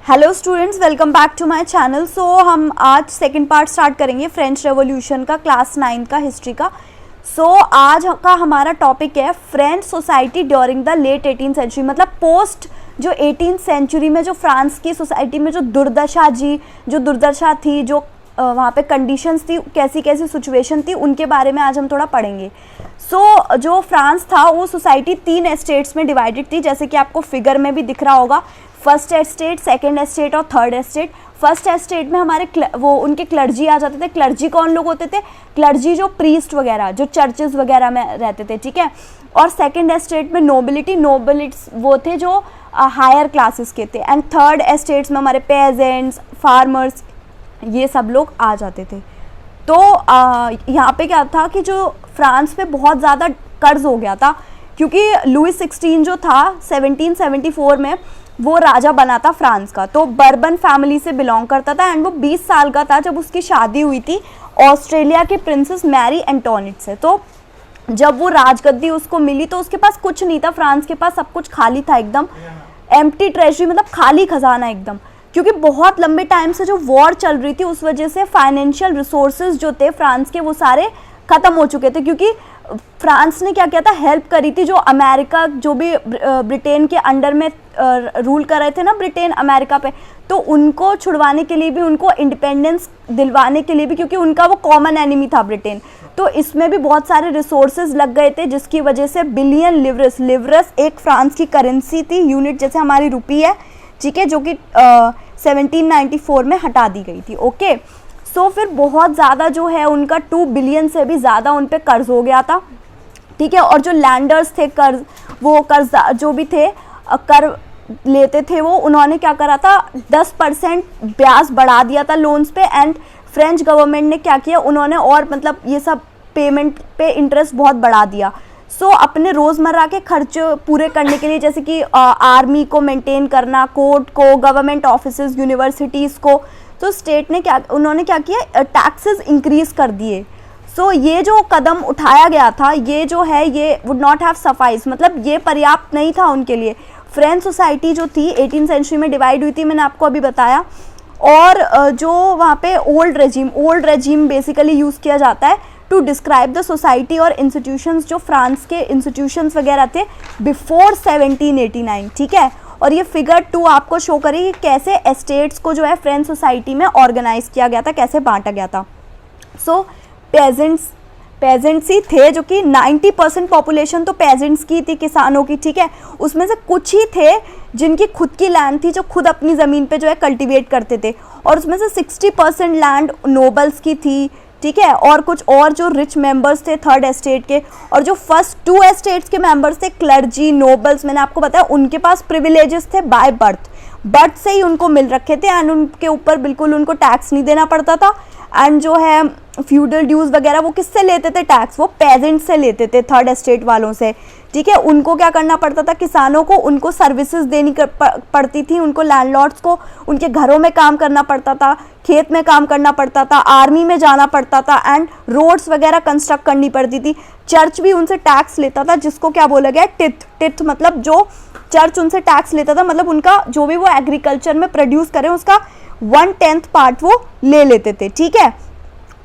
Hello students, welcome back to my channel. So हम आज second part start करेंगे French revolution का, class 9 का हिस्ट्री का। सो आज का हमारा टॉपिक है French society during the late 18th century, मतलब पोस्ट जो 18th सेंचुरी में जो फ्रांस की सोसाइटी में जो दुर्दशा थी, जो वहाँ पे कंडीशंस थी, कैसी कैसी सिचुएशन थी, उनके बारे में आज हम थोड़ा पढ़ेंगे। सो जो फ्रांस था वो सोसाइटी 3 एस्टेट्स में डिवाइडेड थी, जैसे कि आपको फिगर में भी दिख रहा होगा। फर्स्ट एस्टेट, सेकंड एस्टेट और थर्ड एस्टेट। फर्स्ट एस्टेट में हमारे उनके क्लर्जी आ जाते थे। क्लर्जी कौन लोग होते थे? क्लर्जी जो प्रीस्ट वगैरह, जो चर्चेस वगैरह में रहते थे, ठीक है। और सेकंड एस्टेट में नोबिलिट्स वो थे जो हायर क्लासेस के थे। एंड थर्ड एस्टेट्स में हमारे पेजेंट्स, फार्मर्स, ये सब लोग आ जाते थे। तो यहाँ पे क्या था कि जो फ्रांस पे बहुत ज़्यादा कर्ज हो गया था, क्योंकि लुई 16 जो था 1774 में वो राजा बना था फ्रांस का। तो बर्बन फैमिली से बिलोंग करता था एंड वो 20 साल का था जब उसकी शादी हुई थी ऑस्ट्रेलिया की प्रिंसेस मैरी एंटोनेट से। तो जब वो राजगद्दी उसको मिली तो उसके पास कुछ नहीं था, फ्रांस के पास सब कुछ खाली था, एकदम एम्प्टी ट्रेजरी, मतलब खाली खजाना एकदम। क्योंकि बहुत लंबे टाइम से जो वॉर चल रही थी उस वजह से फाइनेंशियल रिसोर्सेज जो थे फ्रांस के वो सारे ख़त्म हो चुके थे। क्योंकि फ्रांस ने क्या किया था, हेल्प करी थी जो अमेरिका, जो भी ब्रिटेन के अंडर में रूल कर रहे थे ना ब्रिटेन अमेरिका पे, तो उनको छुड़वाने के लिए भी, उनको इंडिपेंडेंस दिलवाने के लिए भी, क्योंकि उनका वो कॉमन एनिमी था ब्रिटेन। तो इसमें भी बहुत सारे रिसोर्सेज लग गए थे, जिसकी वजह से बिलियन लिवरस एक फ्रांस की करेंसी थी, यूनिट जैसे हमारी रुपी है, ठीक है, जो कि 1794 में हटा दी गई थी। ओके, सो फिर बहुत ज़्यादा जो है उनका 2 बिलियन से भी ज़्यादा उन पे कर्ज हो गया था, ठीक है। और जो लैंडर्स थे, कर्ज जो भी थे, कर लेते थे, वो उन्होंने क्या करा था, 10% ब्याज बढ़ा दिया था लोन्स पे। एंड फ्रेंच गवर्नमेंट ने क्या किया, उन्होंने और मतलब ये सब पेमेंट पे इंटरेस्ट बहुत बढ़ा दिया। सो अपने रोज़मर्रा के खर्च पूरे करने के लिए, जैसे कि आर्मी को मेंटेन करना, कोर्ट को, गवर्नमेंट ऑफिसेज, यूनिवर्सिटीज़ को, तो स्टेट ने उन्होंने क्या किया, टैक्सेस इंक्रीज कर दिए। सो ये जो कदम उठाया गया था, ये जो है ये वुड नॉट हैव सफाइस, मतलब ये पर्याप्त नहीं था उनके लिए। फ्रेंच सोसाइटी जो थी 18th सेंचुरी में डिवाइड हुई थी, मैंने आपको अभी बताया। और जो वहाँ पे ओल्ड रेजिम बेसिकली यूज़ किया जाता है टू डिस्क्राइब द सोसाइटी और इंस्टीट्यूशंस, जो फ्रांस के इंस्टीट्यूशंस वगैरह थे बिफोर 1789, ठीक है। और ये फिगर 2 आपको शो करेगी कैसे एस्टेट्स को जो है फ्रेंच सोसाइटी में ऑर्गेनाइज किया गया था, कैसे बांटा गया था। सो पेजेंट्स ही थे, जो कि 90% पॉपुलेशन तो पेजेंट्स की थी, किसानों की, ठीक है। उसमें से कुछ ही थे जिनकी खुद की लैंड थी, जो खुद अपनी ज़मीन पे जो है कल्टीवेट करते थे। और उसमें से 60% लैंड नोबल्स की थी, ठीक है। और कुछ और जो रिच मेंबर्स थे थर्ड एस्टेट के, और जो फर्स्ट 2 एस्टेट्स के मेंबर्स थे, क्लर्जी, नोबल्स, मैंने आपको बताया उनके पास प्रिविलेजेस थे बाय बर्थ से ही उनको मिल रखे थे। एंड उनके ऊपर बिल्कुल उनको टैक्स नहीं देना पड़ता था। एंड जो है फ्यूडल ड्यूज वगैरह वो किससे लेते थे टैक्स? वो पेजेंट से लेते थे, थर्ड एस्टेट वालों से, ठीक है। उनको क्या करना पड़ता था, किसानों को उनको सर्विसेज देनी पड़ती थी, उनको लैंडलॉर्ड्स को उनके घरों में काम करना पड़ता था, खेत में काम करना पड़ता था, आर्मी में जाना पड़ता था, एंड रोड्स वगैरह कंस्ट्रक्ट करनी पड़ती थी। चर्च भी उनसे टैक्स लेता था, जिसको क्या बोला गया, टिथ, मतलब जो चर्च उनसे टैक्स लेता था, मतलब उनका जो भी वो एग्रीकल्चर में प्रोड्यूस करें उसका 1/10 पार्ट वो ले लेते थे, ठीक है।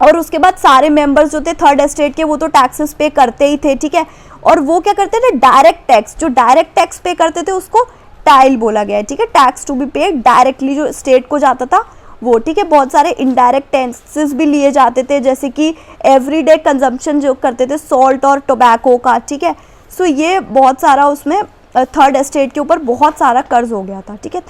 और उसके बाद सारे मेंबर्स जो थे थर्ड एस्टेट के, वो तो टैक्सेस पे करते ही थे, ठीक है। और वो क्या करते थे, डायरेक्ट टैक्स, जो डायरेक्ट टैक्स पे करते थे उसको टाइल बोला गया है, ठीक है। Tax to be paid directly जो स्टेट को जाता था वो, ठीक है। बहुत सारे इनडायरेक्ट टैक्सेस भी लिए जाते थे, जैसे कि एवरीडे कंजम्पशन जो करते थे सॉल्ट और टोबैको का, ठीक है। सो ये बहुत सारा उसमें थर्ड एस्टेट के ऊपर बहुत सारा कर्ज हो गया था, ठीक है।